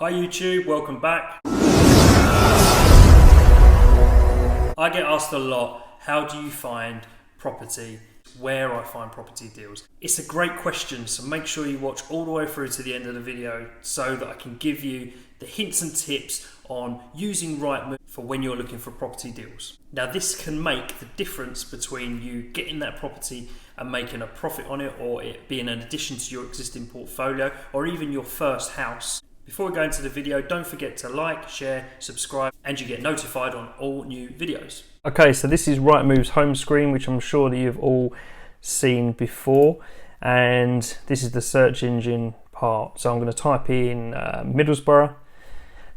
Hi YouTube, welcome back. I get asked a lot, how do you find property? Where I find property deals? It's a great question, so make sure you watch all the way through to the end of the video so that I can give you the hints and tips on using RIGHTMOVE for when you're looking for property deals. Now this can make the difference between you getting that property and making a profit on it, or it being an addition to your existing portfolio, or even your first house. Before we go into the video, don't forget to like, share, subscribe, and you get notified on all new videos. Okay, so this is RIGHTMOVE's home screen, which I'm sure that you've all seen before, and this is the search engine part. So I'm going to type in Middlesbrough.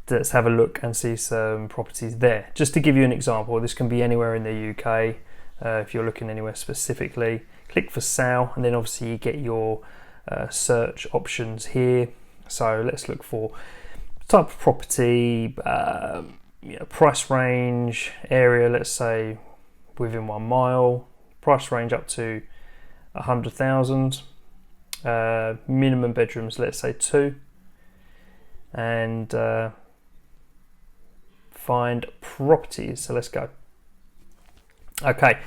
Let's have a look and see some properties there. Just to give you an example, this can be anywhere in the UK. If you're looking anywhere specifically, click for sale, and then obviously you get your search options here. So let's look for type of property, price range, area, let's say within 1 mile, price range up to 100,000, minimum bedrooms, let's say 2, and find properties. So let's go. Okay.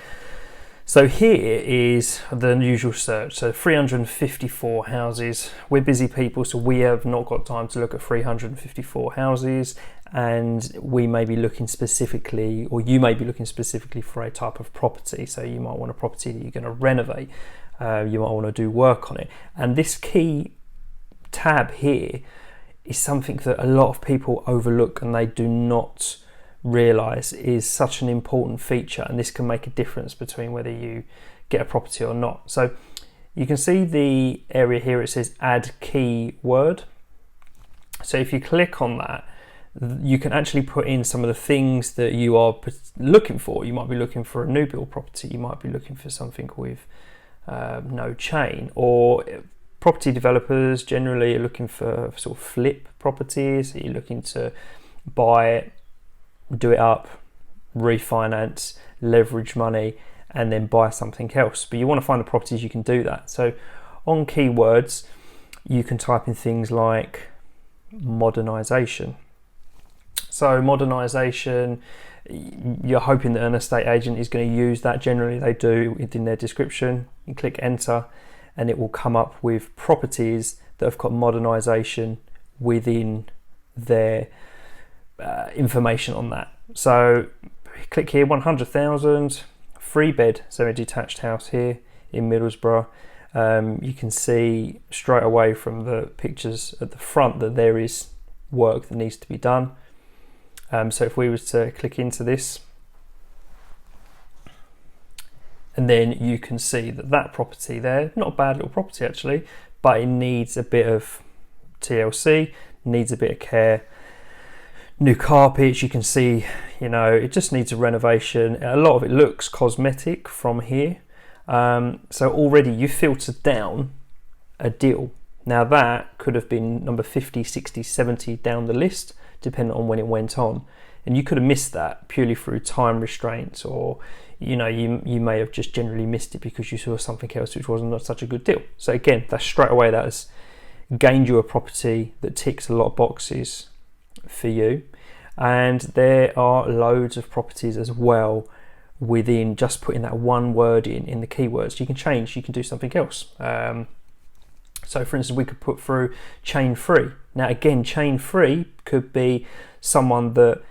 So here is the usual search, so 354 houses. We're busy people, so we have not got time to look at 354 houses, and we may be looking specifically, or you may be looking specifically for a type of property. So you might want a property that you're going to renovate, you might want to do work on it. And this key tab here is something that a lot of people overlook and they do not realize is such an important feature, and this can make a difference between whether you get a property or not. So you can see the area here, it says add keyword. So if you click on that, you can actually put in some of the things that you are looking for. You might be looking for a new build property, you might be looking for something with no chain, or property developers generally are looking for sort of flip properties. So you're looking to buy it, do it up, refinance, leverage money, and then buy something else. But you want to find the properties you can do that. So on keywords, you can type in things like modernisation. So modernisation, you're hoping that an estate agent is going to use that. Generally they do within their description. You click enter and it will come up with properties that have got modernisation within their information on that. So click here, 100,000, 3-bed semi-detached house here in Middlesbrough. You can see straight away from the pictures at the front that there is work that needs to be done. So if we were to click into this, and then you can see that that property there, not a bad little property actually, but it needs a bit of TLC, needs a bit of care. New carpets, you can see, it just needs a renovation. A lot of it looks cosmetic from here. So already you filtered down a deal. Now that could have been number 50, 60, 70 down the list, depending on when it went on. And you could have missed that purely through time restraints, or you may have just generally missed it because you saw something else which wasn't not such a good deal. So again, that's straight away that has gained you a property that ticks a lot of boxes for you. And there are loads of properties as well within just putting that one word in the keywords. You can change, you can do something else. So for instance, we could put through chain free. Now again, chain free could be someone that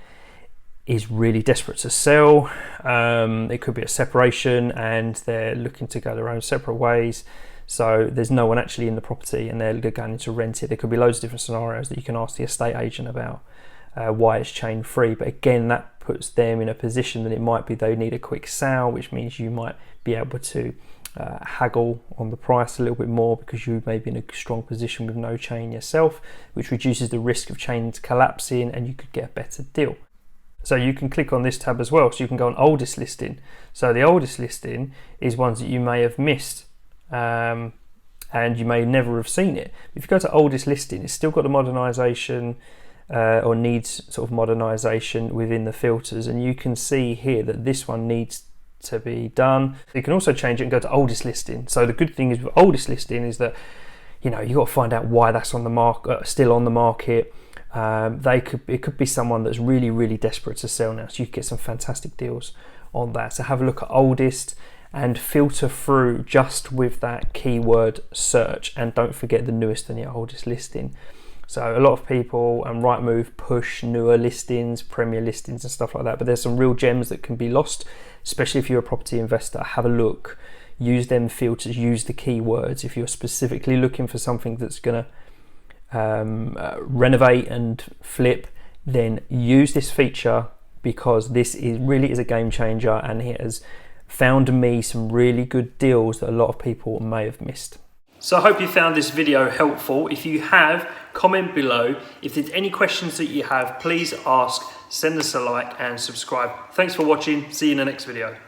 is really desperate to sell. It could be a separation and they're looking to go their own separate ways. So there's no one actually in the property and they're going to rent it. There could be loads of different scenarios that you can ask the estate agent about why it's chain free. But again, that puts them in a position that it might be they need a quick sale, which means you might be able to haggle on the price a little bit more because you may be in a strong position with no chain yourself, which reduces the risk of chains collapsing and you could get a better deal. So you can click on this tab as well, so you can go on oldest listing. So the oldest listing is ones that you may have missed and you may never have seen it. If you go to oldest listing, it's still got the modernisation or needs sort of modernisation within the filters, and you can see here that this one needs to be done. You can also change it and go to oldest listing. So the good thing is with oldest listing is that you got to find out why that's on the market, still on the market, It could be someone that's really, really desperate to sell now, so you can get some fantastic deals on that. So have a look at oldest and filter through just with that keyword search, and don't forget the newest and the oldest listing. So a lot of people and RIGHTMOVE push newer listings, premier listings and stuff like that, but there's some real gems that can be lost, especially if you're a property investor. Have a look, use them filters, use the keywords. If you're specifically looking for something that's going to renovate and flip, then use this feature, because this really is a game changer, and it has found me some really good deals that a lot of people may have missed. So I hope you found this video helpful. If you have, comment below. If there's any questions that you have, please ask, send us a like and subscribe. Thanks for watching. See you in the next video.